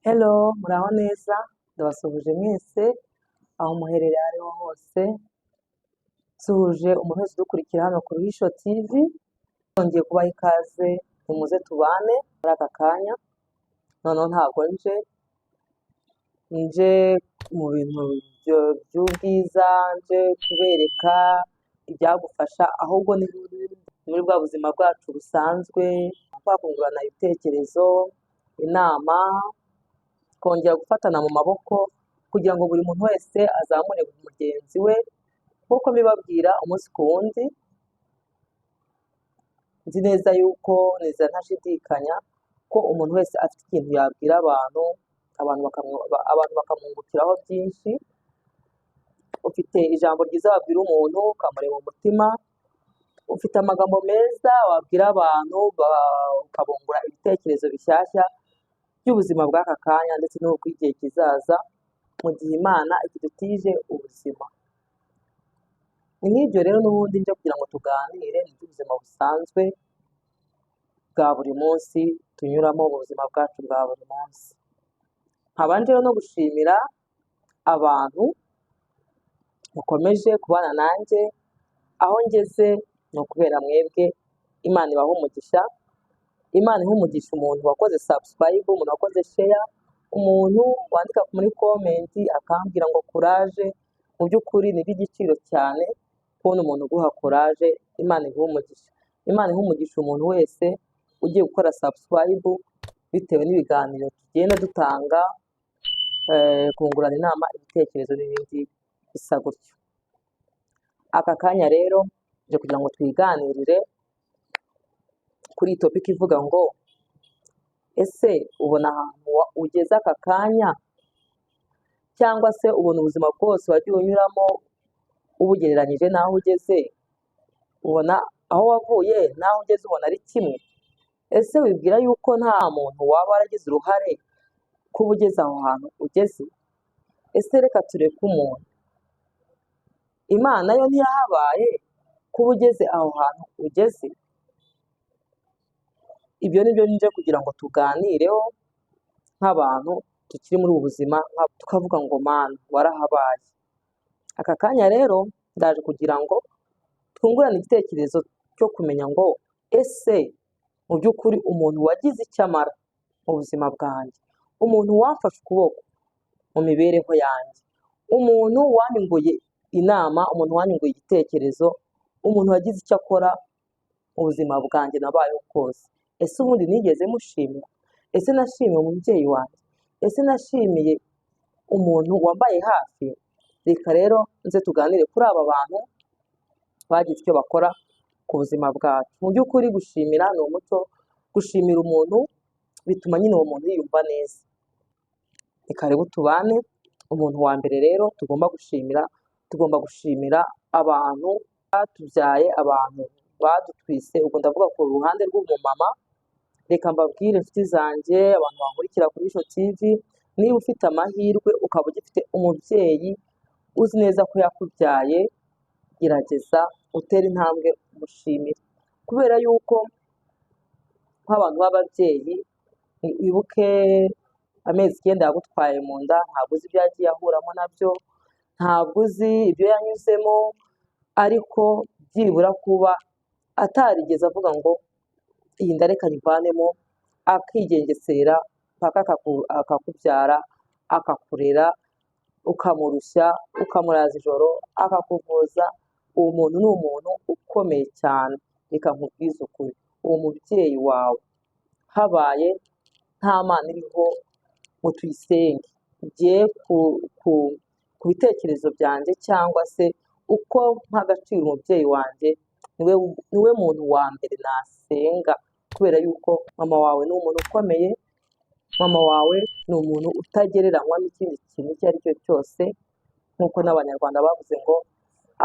Hello, muraho neza, ndabasuhuje mwese aho muherereye aho ariho hose, nsuhuje umuntu wese udukurikira hano ku Ruhisho TV, nongeye kubaha ikaze nimuze tubane muri aka kanya, noneho ntabwo nje mu bintu by'ubwiza, nje kubereka ibyagufasha, ahubwo ni muri bwa buzima bwacu busanzwe, twakungurana ibitekerezo, inama, kongera gufatana mu maboko kugira ngo buri muntu wese azamure mugenzi we, nk'uko mbibabwira umunsi ku wundi, nzi neza yuko nizera ntashidikanya ko umuntu wese afite ikintu yabwira abantu bakamwungukiraho byinshi. Ufite ijambo ryiza wabwira umuntu ukamureba umutima, ufite amagambo meza wabwira abantu ukabungura ibitekerezo bishyashya by'ubuzima bw'aka kanya ndetse n'ubw'igihe kizaza, mu gihe Imana ikidutije ubuzima. Ni nk'ibyo rero n'ubundi nje kugira ngo tuganire ni iby'ubuzima busanzwe bwa buri munsi tunyuramo mu buzima bwacu bwa buri munsi. Nkaba nje no gushimira abantu mukomeje kubana nanjye, aho ngeze ni ukubera mwebwe. Imana ibahe umugisha, Imana ihe umugisha umuntu wakoze subscribe, umuntu wakoze share, umuntu wandika muri comment akambwira ngo courage. Mu by'ukuri ni iby'igiciro cyane kubona umuntu uguha courage. Imana ihe umugisha, Imana ihe umugisha umuntu wese ugiye gukora subscribe bitewe n'ibiganiro tugenda dutanga, kungurana inama, ibitekerezo n'ibindi bisa gutyo. Aka kanya rero nje kugira ngo twiganirire kuri iyi topic ivuga ngo ese ubona ahantu ugeze aka kanya, cyangwa se ubona ubuzima bwose wagiye unyuramo ubugereranyije n'aho ugeze, ubona aho wavuye n'aho ugeze ubona ari kimwe? Ese wibwira yuko nta muntu waba waragize uruhare kuba ugeze aho hantu ugeze? Ese reka tureke umuntu, Imana yo ntiyahabaye kuba ugeze aho hantu ugeze? Ibyo ni byo nje kugira ngo tuganireho nk'abantu tukiri muri ubu buzima, tukavuga ngo Mana warahabaye. Aka kanya rero ndaje kugira ngo twungurane igitekerezo cyo kumenya ngo ese mu by'ukuri umuntu wagize icyo amara mu buzima bwanjye, umuntu wamfashe ukuboko mu mibereho yanjye, umuntu wanyunguye inama, umuntu wanyunguye igitekerezo, umuntu wagize icyo akora mu buzima bwanjye nabayeho bwose, ese ubundi nigeze mushimira? Ese nashimiye umubyeyi wanjye? Ese nashimiye umuntu wambaye hafi? Reka rero nze tuganire kuri aba bantu bagize icyo bakora ku buzima bwacu. Mu by'ukuri gushimira ni umuco, gushimira umuntu bituma nyine uwo muntu yiyumva neza. Ni karibu tubane. Umuntu wa mbere rero tugomba gushimira abantu batubyaye, abantu badutwise. Ubwo ndavuga ku ruhande rw'umumama. Reka mbabwire inshuti zanjye, abantu bankurikira kuri Ruhisho TV, niba ufite amahirwe ukaba ugifite umubyeyi uzi neza ko yakubyaye, gerageza utere intambwe umushimire, kubera yuko nk'abantu b'ababyeyi, wibuke amezi 9 yagutwaye mu nda, ntabwo uzi ibyo yagiye ahuramo nabyo, ntabwo uzi ibyo yanyuzemo, ariko byibura kuba atarigeze avuga ngo iyi nda reka nyivanemo, akigengesera mpaka akakubyara, akakurera, ukamurushya, ukamuraza ijoro, akakuvuza. Uwo muntu ni umuntu ukomeye cyane. Reka nkubwize ukuri, uwo mubyeyi wawe habaye nta Mana iriho ngo tuyisenge. Ngiye ku bitekerezo byanjye, cyangwa se uko mpa agaciro umubyeyi wanjye, niwe muntu wa mbere nasenga, kubera yuko mama wawe ni umuntu ukomeye, mama wawe ni umuntu utagereranywa n'ikindi kintu icyo ari cyo cyose, nk'uko n'Abanyarwanda bavuze ngo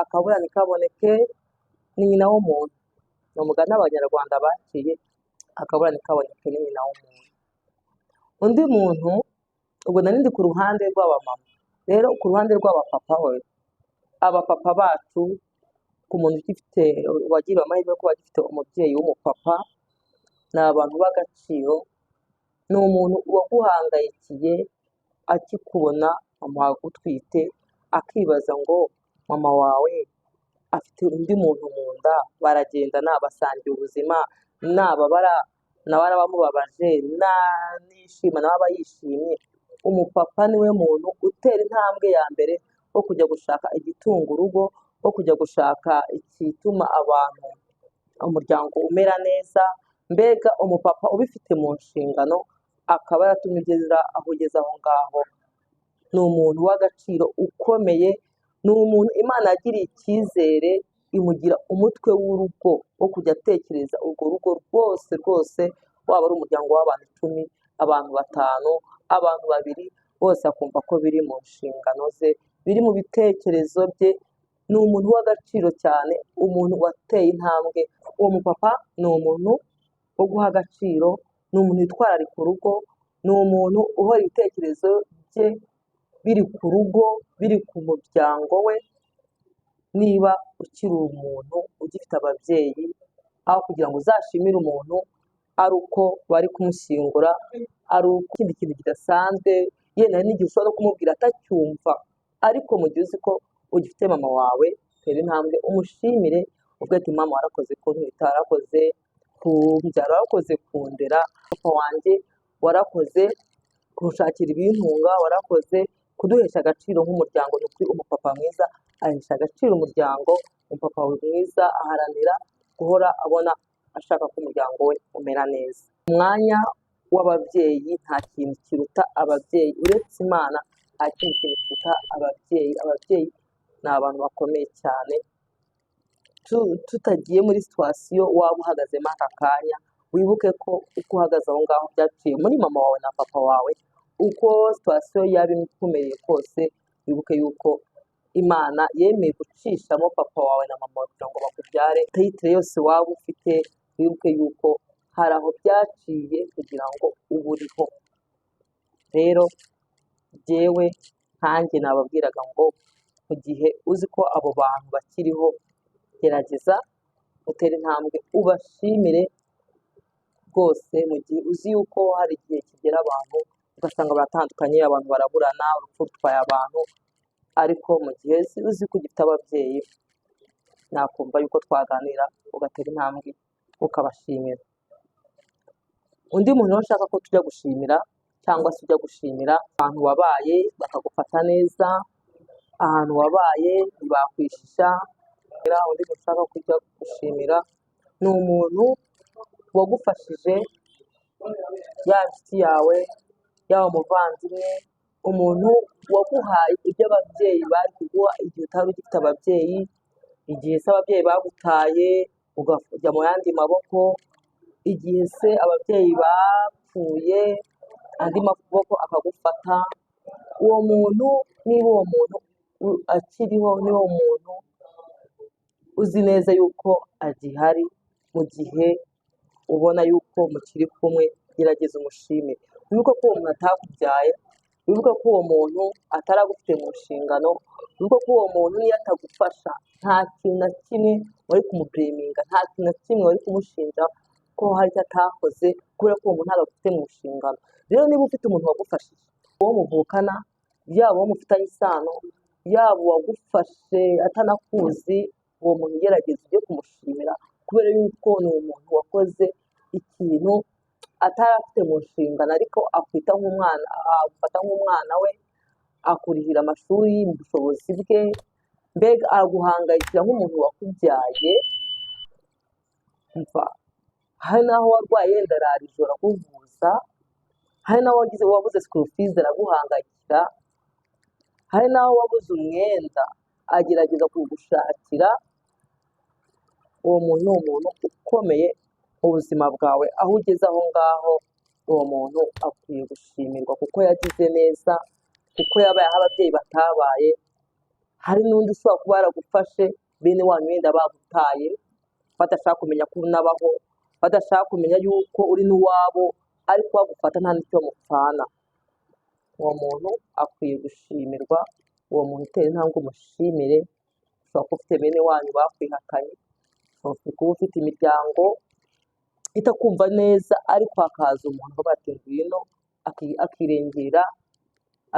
akabura ntikaboneke ni nyina w'umuntu. Ni umugani Abanyarwanda baciye, akabura ntikaboneke ni nyina w'umuntu. Undi muntu, ubwo nari ndi ku ruhande rw'abamama, rero ku ruhande rw'abapapa we, abapapa bacu, ku muntu wagiriwe amahirwe yo kuba agifite umubyeyi w'umupapa, ni abantu b'agaciro, ni umuntu waguhangayikiye akikubona mama agutwite, akibaza ngo mama wawe afite undi muntu mu nda, baragendana basangiye ubuzima, nababara nawe araba amubabaje, nishima nawe aba yishimye. Umupapa niwe muntu utera intambwe ya mbere wo kujya gushaka igitunga urugo, wo kujya gushaka igituma abantu umuryango umera neza. Mbega umupapa ubifite mu nshingano akaba yatumye ugeza aho ugeze aho ngaho, ni umuntu w'agaciro ukomeye, ni umuntu Imana yagiriye icyizere imugira umutwe w'urugo wo kujya atekereza urwo rugo rwose rwose, waba ari umuryango w'abantu 10, abantu 5, abantu 2, bose akumva ko biri mu nshingano ze, biri mu bitekerezo bye. Ni umuntu w'agaciro cyane, umuntu wateye intambwe. Uwo mupapa ni umuntu wo guha agaciro, ni umuntu witwararika urugo, ni umuntu uhora ibitekerezo bye biri ku rugo, biri ku muryango we. Niba ukiri umuntu ugifite ababyeyi, aho kugira ngo uzashimire umuntu ari uko bari kumushyingura, ari ikindi kintu kidasanzwe, yenda n'igihe ushobora no kumubwira atacyumva, ariko mu gihe uzi ko ugifite mama wawe, tera intambwe umushimire, uvuge ati mama warakoze kuntwita, warakoze kumbyara, warakoze kundera, papa wanjye warakoze kunshakira ibintunga, warakoze kuduhesha agaciro nk'umuryango. Ni ukuri umupapa mwiza ahesha agaciro umuryango, umupapa mwiza aharanira guhora abona ashaka ko umuryango we umera neza. Umwanya w'ababyeyi nta kintu kiruta ababyeyi, uretse Imana nta kindi kintu kiruta ababyeyi. Ababyeyi ni abantu bakomeye cyane. Tutagiye muri situwasiyo waba uhagazemo aka kanya, wibuke ko uko uhagaze aho ngaho byaciye muri mama wawe na papa wawe. Uko situwasiyo yaba ikomeye kose, wibuke yuko Imana yemeye gucishamo papa wawe na mama wawe kugira ngo bakubyare. Tayitire yose waba ufite, wibuke yuko hari aho byaciye kugira ngo ube uriho. Rero jyewe nkanjye nababwiraga ngo mu gihe uzi ko abo bantu bakiriho, gerageza utere intambwe ubashimire rwose. Mu gihe uzi yuko hari igihe kigera abantu ugasanga baratandukanye, abantu baraburana, urupfu rutwaye abantu, ariko mu gihe uzi ko ugifite ababyeyi, nakumva yuko twaganira ugatera intambwe ukabashimira. Undi muntu ushaka ko tujya gushimira, cyangwa se ujya gushimira ahantu wabaye bakagufata neza, ahantu wabaye ntibakwishisha. Undi muntu ushaka kujya gushimira ni umuntu wagufashije, yaba inshuti yawe, yaba umuvandimwe, umuntu waguhaye ibyo ababyeyi bari kuguha igihe utari ugifite ababyeyi, igihe se ababyeyi bagutaye ukajya mu yandi maboko, igihe se ababyeyi bapfuye andi maboko akagufata. Uwo muntu, niba uwo muntu akiriho, niba uwo muntu uzi neza yuko agihari, mu gihe ubona yuko mukiri kumwe, gerageza umushimire. Wibuke ko uwo muntu atakubyaye, wibuke ko uwo muntu ataragufite mu nshingano, wibuke ko uwo muntu niyo atagufasha, nta kintu na kimwe wari kumubureminga, nta kintu na kimwe wari kumushinja ko hari icyo atakoze, kubera ko uwo muntu ntabwo mu nshingano. Rero niba ufite umuntu wagufashije, uwo muvukana, yaba uwo mufitanye isano, yaba uwagufashe atanakuzi, uwo muntu gerageza ujye kumushimira, kubera yuko ni umuntu wakoze ikintu atari afite mu nshingano, ariko akwita nk'umwana, agufata nk'umwana we, akurihira amashuri mu bushobozi bwe. Mbega araguhangayikira nk'umuntu wakubyaye. Hari n'aho warwaye yenda arara ijoro akuvuza, hari n'aho wabuze school fees araguhangayikira, hari n'aho wabuze umwenda agerageza kugushakira. Uwo muntu ni umuntu ukomeye mu buzima bwawe, aho ugeze aho ngaho, uwo muntu akwiye gushimirwa kuko yagize neza, kuko yabaye aho ababyeyi batabaye. Hari n'undi ushobora kuba yaragufashe, bene wanyu wenda bagutaye, badashaka kumenya ko unabaho, badashaka kumenya yuko uri n'uwabo, ariko bagufata nta n'icyo mupfana. Uwo muntu akwiye gushimirwa. Uwo muntu utera intambwe umushimire. Ushobora kuba ufite bene wanyu bakwihakanye, ushobora kuba ufite imiryango itakumva neza, ariko hakaza umuntu uvuga ati ngwino,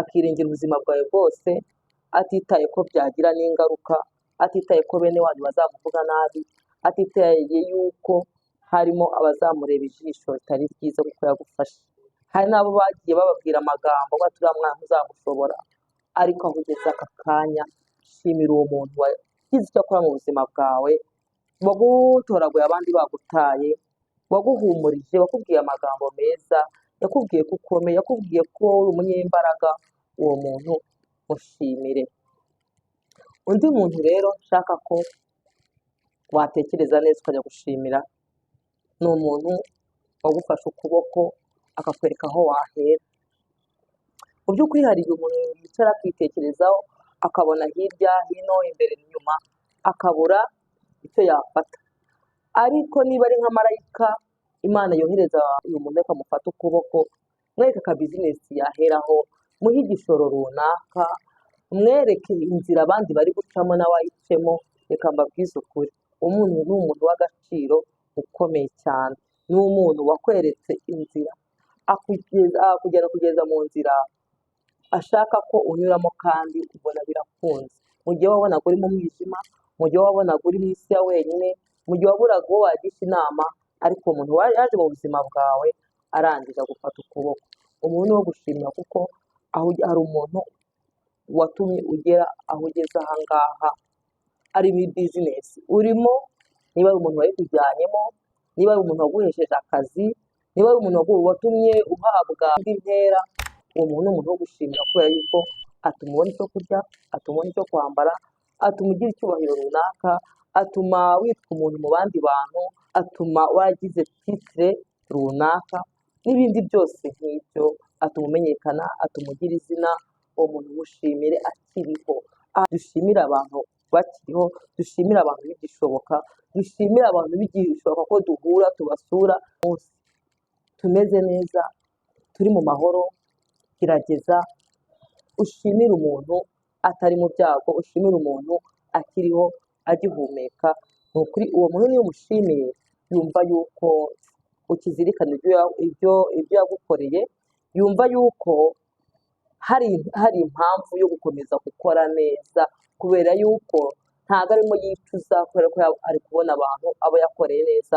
akirengera ubuzima bwawe bwose, atitaye ko byagira n'ingaruka, atitaye ko bene wanyu bazamuvuga nabi, atitaye yuko harimo abazamureba ijisho ritari ryiza kuko yagufashe. Hari n'abo bagiye bababwira amagambo bati uriya mwana ntuzamushobora, ariko aho ugeze aka kanya shimira uwo muntu wagize icyo akora mu buzima bwawe, wagutoraguye abandi bagutaye, waguhumurije, wakubwiye amagambo meza, yakubwiye ko ukomeye, yakubwiye ko uri umunyembaraga. Uwo muntu mushimire. Undi muntu rero nshaka ko watekereza neza ukajya gushimira, ni umuntu wagufashe ukuboko akakwereka aho wahera. Mu by'ukuri hari igihe umuntu yicara akitekerezaho, akabona hirya hino imbere n'inyuma, akabura icyo yafata. Ariko niba ari nka marayika Imana yohereza uyu muntu akamufata ukuboko, mwereke aka bizinesi yaheraho, muhe igishoro runaka, mwereke inzira abandi bari gucamo nawe ayicemo. Reka mbabwize ukuri, umuntu ni umuntu w'agaciro ukomeye cyane, ni umuntu wakweretse inzira, kugeza mu nzira ashaka ko unyuramo kandi ubona birakunze. Mu gihe wabonaga uri mu mwijima, mu gihe wabonaga uri mu isi ya wenyine, mu gihe waburaga uwo wagisha inama, ariko uwo muntu yaje mu buzima bwawe arangije gufata ukuboko. Umuntu wo gushimira, kuko hari umuntu watumye ugera aho ugeze aha ngaha, ari muri bizinesi urimo. Niba ari umuntu wayikujyanyemo, niba ari umuntu waguhesheje akazi, niba ari umuntu watumye uhabwa indi ntera, uwo muntu ni umuntu wo gushimira, kubera yuko atuma ubona icyo kurya, atuma ubona icyo kwambara, atuma ugira icyubahiro runaka, atuma witwa umuntu mu bandi bantu, atuma waragize titire runaka, n'ibindi byose nk'ibyo, atuma umenyekana, atuma ugira izina. Uwo muntu mushimire akiriho. Dushimire abantu bakiriho, dushimire abantu bigishoboka, dushimire abantu bigishoboka ko duhura tubasura bose tumeze neza, turi mu mahoro. Gerageza ushimire umuntu atari mu byago, ushimire umuntu akiriho agihumeka. Ni ukuri uwo muntu niyo umushimiye, yumva yuko ukizirikana ibyo yagukoreye, yumva yuko hari impamvu yo gukomeza gukora neza, kubera yuko ntabwo arimo yicuza, kubera ko ari kubona abantu abo yakoreye neza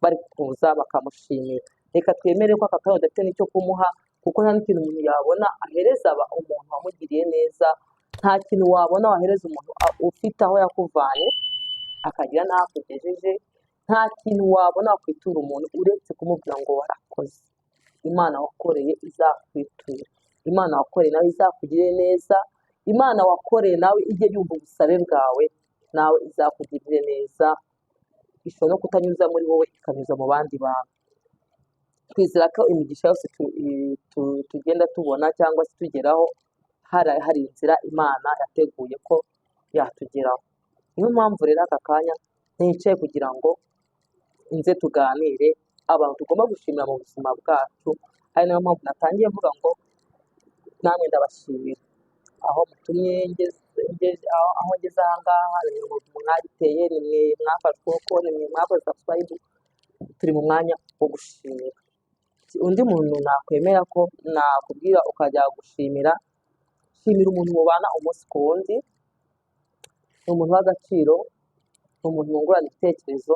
bari kuza bakamushimira. Reka twemere ko aka kanya udafite n'icyo kumuha, kuko nta n'ikintu umuntu yabona ahereza umuntu wamugiriye neza. Nta kintu wabona wahereza umuntu ufite aho yakuvanye akagira n'aho akugejeje. Nta kintu wabona wakwitura umuntu uretse kumubwira ngo warakoze. Imana wakoreye izakwitura, Imana wakoreye nawe izakugirire neza, Imana wakoreye nawe ijye yumva ubusabe bwawe, nawe izakugirire neza. Ishobora no kutanyuza muri wowe, ikanyuza mu bandi bantu. Twizera ko imigisha yose tugenda tubona cyangwa se tugeraho, hari inzira Imana yateguye ko yatugeraho. Niyo mpamvu rero aka kanya nicaye kugira ngo nze tuganire abantu tugomba gushimira mu buzima bwacu. Ari nayo mpamvu natangiye mvuga ngo namwe ndabashimira aho mutumye aho ngeze aha ngaha. Ni mwe mwagiteye, ni mwe mwafashe ukuboko, ni mwe mwakoze subscribe. Turi mu mwanya wo gushimira. Undi muntu nakwemera ko nakubwira ukajya gushimira, shimira umuntu mubana umunsi ku wundi. Ni umuntu w'agaciro, ni umuntu wungurana ibitekerezo,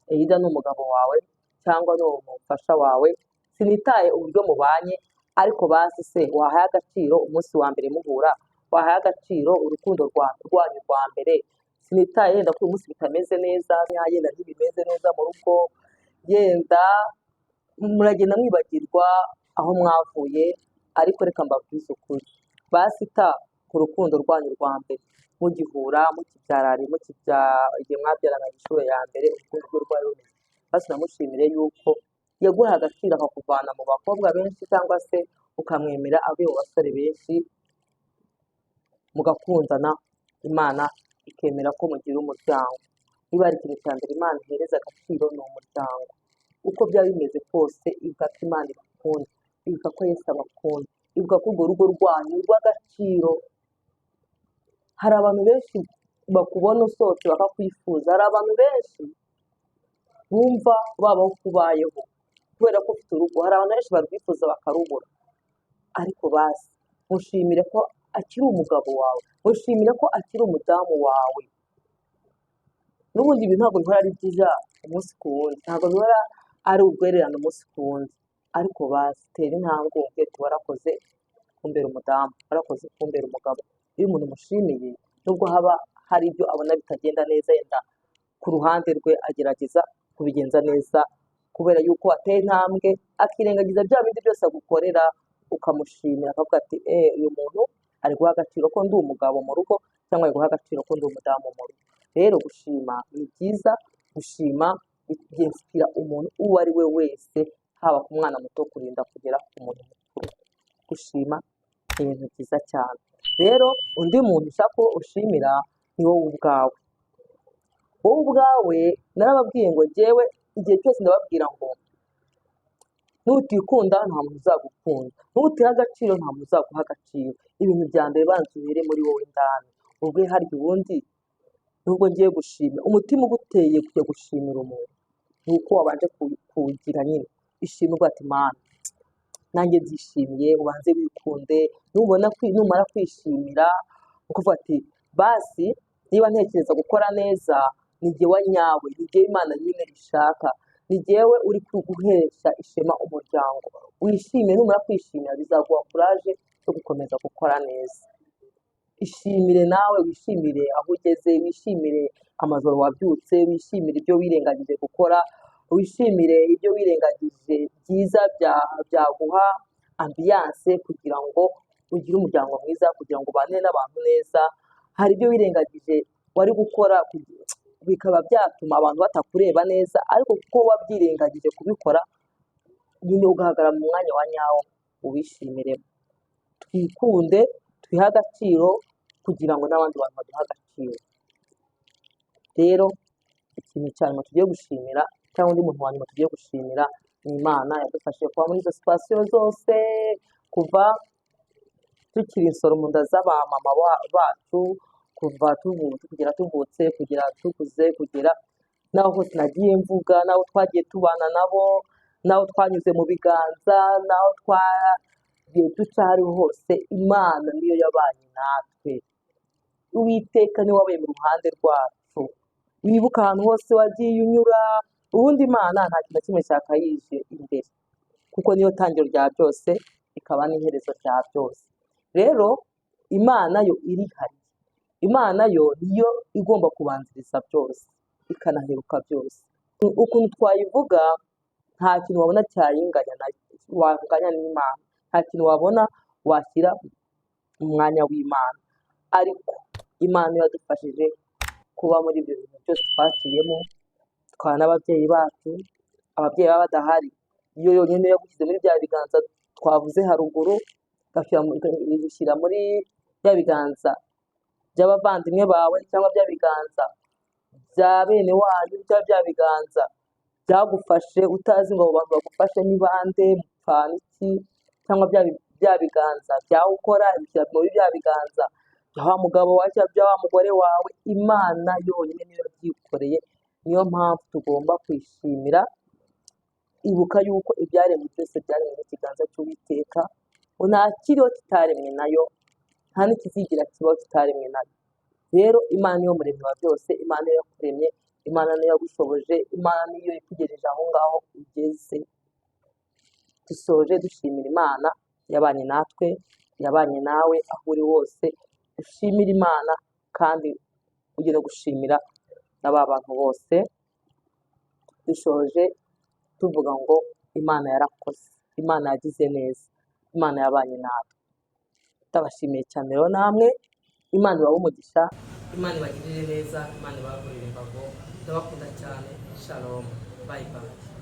either ni umugabo wawe cyangwa ni umufasha wawe, sinitaye uburyo mubanye, ariko basi se wahaye agaciro umunsi wa mbere muhura, wahaye agaciro urukundo rwanyu rwa mbere. Sinitaye yenda ko uyu munsi bitameze neza, yenda ntibimeze neza mu rugo, yenda muragenda mwibagirwa aho mwavuye, ariko reka mbabwize ukuri, basita ku rukundo rwanyu rwa mbere mugihura, igihe mwabyarana inshuro ya mbere, urukundo rwe rwari rumeze. Basi namushimire yuko yaguhaye agaciro akakuvana mu bakobwa benshi, cyangwa se ukamwemera avuye mu basore benshi, mugakundana, Imana ikemera ko mugira umuryango. Niba ari ikintu cya mbere Imana ihereza agaciro, ni umuryango. Uko byaba bimeze kose, ibuka ko Imana ibakunda, ibuka ko Yesu abakunda, ibuka ko urwo rugo rwanyu rw'agaciro. Hari abantu benshi bakubona usohotse bakakwifuza, hari abantu benshi bumva babaho kubayeho, kubera ko ufite urugo. Hari abantu benshi barwifuza bakarubura, ariko basi mushimire ko akiri umugabo wawe, mushimire ko akiri umudamu wawe. N'ubundi ibi ntabwo bihora ari byiza umunsi ku wundi, ntabwo bihora ari ubwererane umunsi ku wundi, ariko basi tera intambwe wumve ati warakoze kumbera umudamu, warakoze kumbera umugabo. Iyo umuntu umushimiye, nubwo haba hari ibyo abona bitagenda neza, yenda ku ruhande rwe agerageza kubigenza neza, kubera yuko ateye intambwe akirengagiza bya bindi byose agukorera, ukamushimira akavuga ati uyu muntu ari guha agaciro ko ndi umugabo mu rugo, cyangwa ari guha agaciro ko ndi umudamu mu rugo. Rero gushima ni byiza, gushima byinspira umuntu uwo ari we wese, haba ku mwana muto kurinda kugera ku muntu mukuru. Gushima ni ibintu byiza cyane. Rero undi muntu ushaka ko ushimira ni wowe ubwawe. Wowe ubwawe narababwiye ngo njyewe igihe cyose ndababwira ngo nutikunda nta muntu uzagukunda, nutiha agaciro nta muntu uzaguha agaciro. Ibintu bya mbere banza uhere muri wowe indani, ubwo hari ubundi nubwo ngiye gushima, umutima uguteye kujya gushimira umuntu ni uko wabanje kuwugira nyine ishimwe, uvuga ati mana nanjye nzishimiye, ubanze wikunde. Numara kwishimira ukuvuga ati basi niba ntekereza gukora neza, ni jye wa nyawe, ni jye Imana nyine ishaka, ni jyewe uri guhesha ishema umuryango. Wishime, numara kwishimira bizaguha kuraje yo gukomeza gukora neza. Ishimire nawe, wishimire aho ugeze, wishimire amajoro wabyutse, wishimire ibyo wirengagije gukora, wishimire ibyo wirengagije byiza byaguha ambiyanse kugira ngo ugire umuryango mwiza, kugira ngo ubane n'abantu neza. Hari ibyo wirengagije wari gukora bikaba byatuma abantu batakureba neza, ariko kuko wabyirengagije kubikora nyine ugahagarara mu mwanya wa nyawo, uwishimire. Twikunde, twihe agaciro kugira ngo n'abandi bantu baduhe agaciro. Rero ikintu cya nyuma tugiye gushimira, cyangwa undi muntu wa nyuma tugiye gushimira, ni Imana yadufashije kuba muri izo situwasiyo zose, kuva tukiri insoro mu nda z'abamama bacu, kuva kugera tuvutse, kugera tukuze, kugera n'aho hose nagiye mvuga, n'aho twagiye tubana nabo, n'aho twanyuze mu biganza, n'aho twagiye duca hariho hose, Imana niyo yabanye natwe. Uwiteka niwe wabaye mu ruhande rwacu. Wibuka ahantu hose wagiye unyura, ubundi Imana nta kintu na kimwe cyakayije imbere, kuko niyo tangiro rya byose, ikaba n'iherezo rya byose. Rero Imana yo irihari, Imana yo niyo igomba kubanziriza byose, ikanaheruka byose. Ukuntu twayivuga, nta kintu wabona wanganya n'Imana, nta kintu wabona washyira mu mwanya w'Imana. Ariko Imana yadufashije kuba muri ibyo bintu byose twaciyemo, tukaba n'ababyeyi bacu, ababyeyi baba badahari, iyo yonyine yagushyize muri bya biganza twavuze haruguru, igushyira muri bya biganza by'abavandimwe bawe, cyangwa bya biganza bya bene wanyu, cyangwa bya biganza byagufashe utazi ngo abo bantu bagufashe ni bande, mupfana iki, cyangwa bya biganza byawe ukora, ibishyira muri bya biganza bya wa mugabo wawe cyangwa bya wa mugore wawe. Imana yonyine niyo yabyikoreye, niyo mpamvu tugomba kwishimira. Ibuka yuko ibyaremwe byose byaremwe n'ikiganza cy'Uwiteka, nta kiriho kitaremwe nayo, nta n'ikizigira kibaho kitaremwe nayo. Rero Imana niyo muremyi wa byose, Imana niyo yakuremye, Imana niyo yagushoboje, Imana niyo ikugejeje aho ngaho ugeze. Dusoje dushimira Imana yabanye natwe, yabanye nawe aho uri hose. Ushimire Imana kandi ujye no gushimira n'aba bantu bose. Dushoje tuvuga ngo Imana yarakoze, Imana yagize neza, Imana yabanye natwe. Ndabashimiye cyane rero namwe, Imana ibahe umugisha, Imana ibagirire neza, Imana ibagurire imbago. Ndabakunda cyane. Shalom, bye bye.